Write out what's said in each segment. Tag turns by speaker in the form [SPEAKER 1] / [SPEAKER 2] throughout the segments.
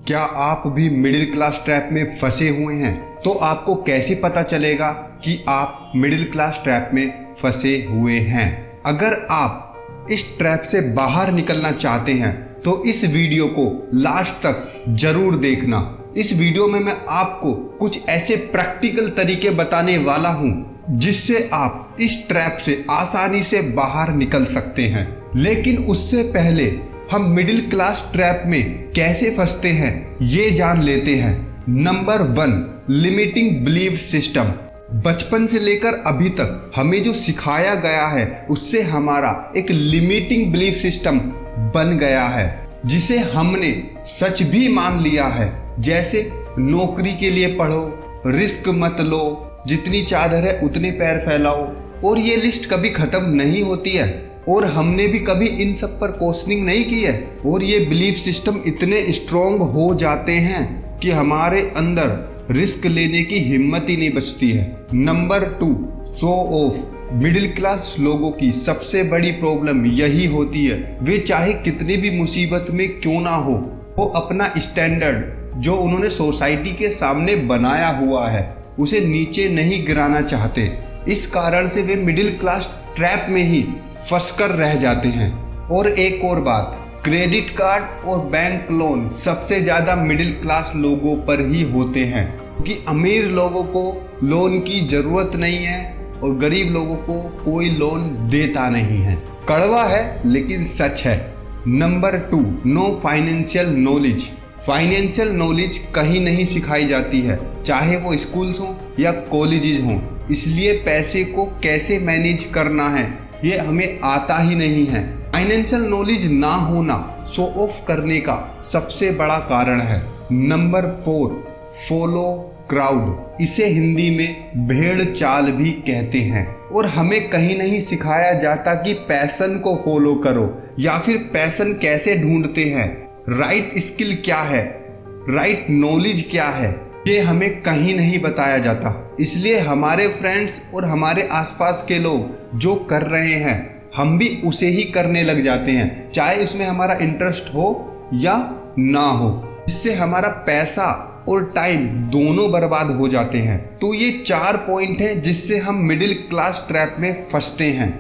[SPEAKER 1] क्या आप भी मिडिल क्लास ट्रैप में फंसे हुए हैं? तो आपको कैसे पता चलेगा कि आप मिडिल क्लास ट्रैप में फंसे हुए हैं? अगर आप इस ट्रैप से बाहर निकलना चाहते हैं तो इस वीडियो को लास्ट तक जरूर देखना। इस वीडियो में मैं आपको कुछ ऐसे प्रैक्टिकल तरीके बताने वाला हूं जिससे आप इस ट्रैप से आसानी से बाहर निकल सकते हैं। लेकिन उससे पहले हम मिडिल क्लास ट्रैप में कैसे फंसते हैं ये जान लेते हैं। Number 1, limiting belief system. बचपन से लेकर अभी तक हमें जो सिखाया गया है उससे हमारा एक लिमिटिंग बिलीफ सिस्टम बन गया है जिसे हमने सच भी मान लिया है। जैसे नौकरी के लिए पढ़ो, रिस्क मत लो, जितनी चादर है उतने पैर फैलाओ, और ये लिस्ट कभी खत्म नहीं होती है और हमने भी कभी इन सब पर क्वेश्चनिंग नहीं की है। और ये बिलीफ सिस्टम इतने स्ट्रॉन्ग हो जाते हैं कि हमारे अंदर रिस्क लेने की हिम्मत ही नहीं बचती है। Number 2, show off. Middle class लोगों की सबसे बड़ी प्रॉब्लम यही होती है, वे चाहे कितनी भी मुसीबत में क्यों ना हो, वो अपना स्टैंडर्ड जो उन्होंने सोसाइटी के सामने बनाया हुआ है उसे नीचे नहीं गिराना चाहते। इस कारण से वे मिडिल क्लास ट्रैप में ही फंसकर रह जाते हैं। और एक और बात, क्रेडिट कार्ड और बैंक लोन सबसे ज़्यादा मिडिल क्लास लोगों पर ही होते हैं, क्योंकि अमीर लोगों को लोन की ज़रूरत नहीं है और गरीब लोगों को कोई लोन देता नहीं है। कड़वा है लेकिन सच है। Number 2, no financial knowledge. Financial knowledge कहीं नहीं सिखाई जाती है, चाहे वो स्कूल्स हों या कॉलेजेस हों। इसलिए पैसे को कैसे मैनेज करना है ये हमें आता ही नहीं है। फाइनेंशियल नॉलेज ना होना शो ऑफ करने का सबसे बड़ा कारण है। Number 4, follow crowd. इसे हिंदी में भेड़ चाल भी कहते हैं। और हमें कहीं नहीं सिखाया जाता कि पैशन को फॉलो करो या फिर पैशन कैसे ढूंढते हैं, राइट स्किल क्या है, राइट नॉलेज क्या है, ये हमें कहीं नहीं बताया जाता। इसलिए हमारे फ्रेंड्स और हमारे आसपास के लोग जो कर रहे हैं हम भी उसे ही करने लग जाते हैं, चाहे उसमें हमारा इंटरेस्ट हो या ना हो। इससे हमारा पैसा और टाइम दोनों बर्बाद हो जाते हैं। तो ये 4 पॉइंट हैं जिससे हम मिडिल क्लास ट्रैप में फंसते हैं।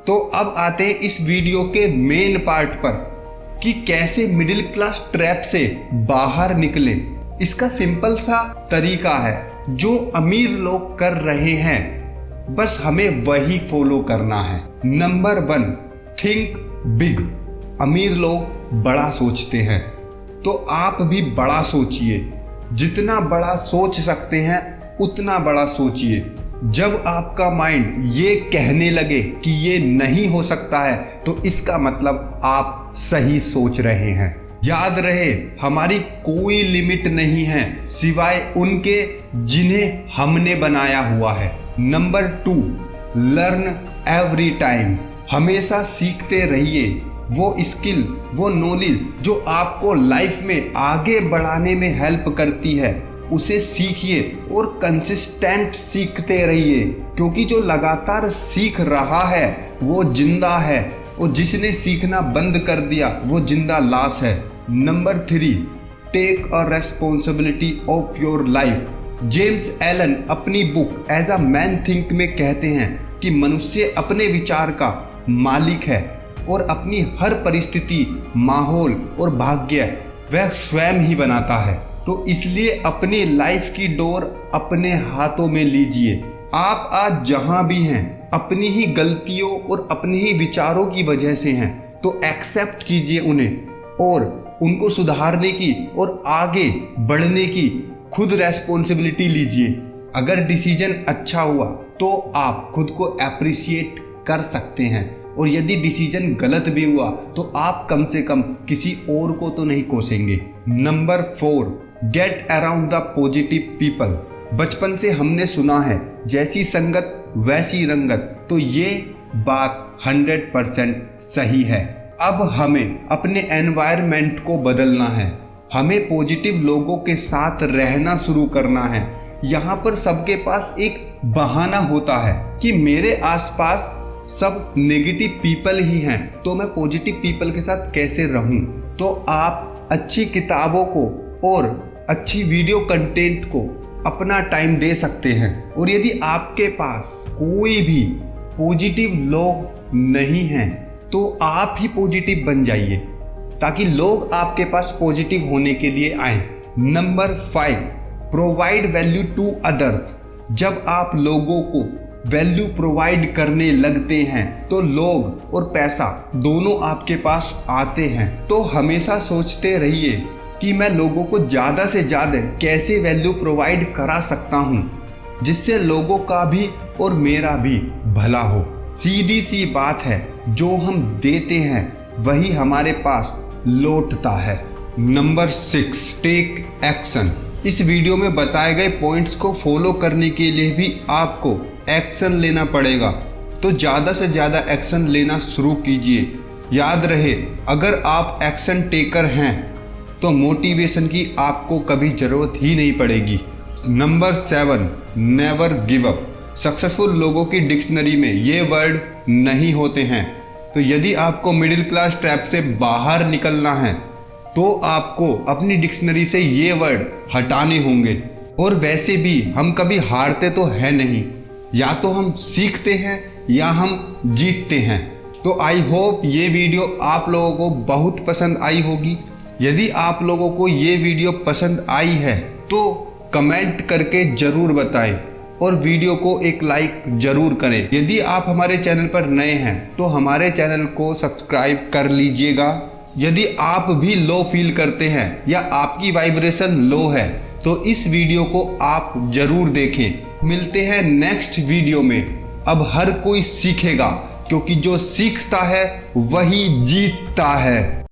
[SPEAKER 1] तो अब आते हैं इस वीडियो के मेन पार्ट पर कि कैसे मिडिल क्लास ट्रैप से बाहर निकले। इसका सिंपल सा तरीका है जो अमीर लोग कर रहे हैं, बस हमें वही फॉलो करना है। Number 1, think big. अमीर लोग बड़ा सोचते हैं, तो आप भी बड़ा सोचिए। जितना बड़ा सोच सकते हैं उतना बड़ा सोचिए। जब आपका माइंड ये कहने लगे कि ये नहीं हो सकता है तो इसका मतलब आप सही सोच रहे हैं। याद रहे, हमारी कोई लिमिट नहीं है सिवाय उनके जिन्हें हमने बनाया हुआ है। Number 2, learn every time. हमेशा सीखते रहिए। वो स्किल, वो नॉलेज जो आपको लाइफ में आगे बढ़ाने में हेल्प करती है उसे सीखिए और कंसिस्टेंट सीखते रहिए, क्योंकि जो लगातार सीख रहा है वो जिंदा है और जिसने सीखना बंद कर दिया वो जिंदा लाश है। Number 3, take a responsibility of your life. James Allen अपनी book as a man think में कहते हैं कि मनुष्य अपने विचार का मालिक है और अपनी हर परिस्थिति, माहौल और भाग्य वह स्वयं ही बनाता है। तो इसलिए अपनी लाइफ की डोर अपने हाथों में लीजिए। आप आज जहां भी हैं अपनी ही गलतियों और अपने ही विचारों की वजह से हैं, तो एक्सेप्ट कीजिए उन्हें और उनको सुधारने की और आगे बढ़ने की खुद रेस्पॉन्सिबिलिटी लीजिए। अगर डिसीजन अच्छा हुआ तो आप खुद को अप्रिशिएट कर सकते हैं, और यदि डिसीजन गलत भी हुआ तो आप कम से कम किसी और को तो नहीं कोसेंगे। Number 4, get around the positive people. बचपन से हमने सुना है जैसी संगत वैसी रंगत, तो ये बात 100% सही है। अब हमें अपने एनवायरनमेंट को बदलना है। हमें पॉजिटिव लोगों के साथ रहना शुरू करना है। यहाँ पर सबके पास एक बहाना होता है कि मेरे आसपास सब नेगेटिव पीपल ही हैं, तो मैं पॉजिटिव पीपल के साथ कैसे रहूं। तो आप अच्छी किताबों को और अच्छी वीडियो कंटेंट को अपना टाइम दे सकते हैं। और यदि आपके पास कोई भी पॉजिटिव लोग नहीं हैं तो आप ही पॉजिटिव बन जाइए ताकि लोग आपके पास पॉजिटिव होने के लिए आए। Number 5, provide value to others. जब आप लोगों को वैल्यू प्रोवाइड करने लगते हैं तो लोग और पैसा दोनों आपके पास आते हैं। तो हमेशा सोचते रहिए कि मैं लोगों को ज़्यादा से ज़्यादा कैसे वैल्यू प्रोवाइड करा सकता हूँ जिससे लोगों का भी और मेरा भी भला हो। सीधी सी बात है, जो हम देते हैं वही हमारे पास लौटता है। Number 6, take action. इस वीडियो में बताए गए पॉइंट्स को फॉलो करने के लिए भी आपको एक्शन लेना पड़ेगा, तो ज़्यादा से ज़्यादा एक्शन लेना शुरू कीजिए। याद रहे, अगर आप एक्शन टेकर हैं तो मोटिवेशन की आपको कभी ज़रूरत ही नहीं पड़ेगी। Number 7, never give up. Successful लोगों की डिक्शनरी में ये वर्ड नहीं होते हैं। तो यदि आपको मिडिल क्लास ट्रैप से बाहर निकलना है तो आपको अपनी डिक्शनरी से ये वर्ड हटाने होंगे। और वैसे भी हम कभी हारते तो है नहीं, या तो हम सीखते हैं या हम जीतते हैं। तो आई होप ये वीडियो आप लोगों को बहुत पसंद आई होगी। यदि आप लोगों को ये वीडियो पसंद आई है तो कमेंट करके ज़रूर बताएं और वीडियो को एक लाइक ज़रूर करें। यदि आप हमारे चैनल पर नए हैं तो हमारे चैनल को सब्सक्राइब कर लीजिएगा। यदि आप भी लो फील करते हैं या आपकी वाइब्रेशन लो है तो इस वीडियो को आप जरूर देखें। मिलते हैं नेक्स्ट वीडियो में। अब हर कोई सीखेगा, क्योंकि जो सीखता है वही जीतता है।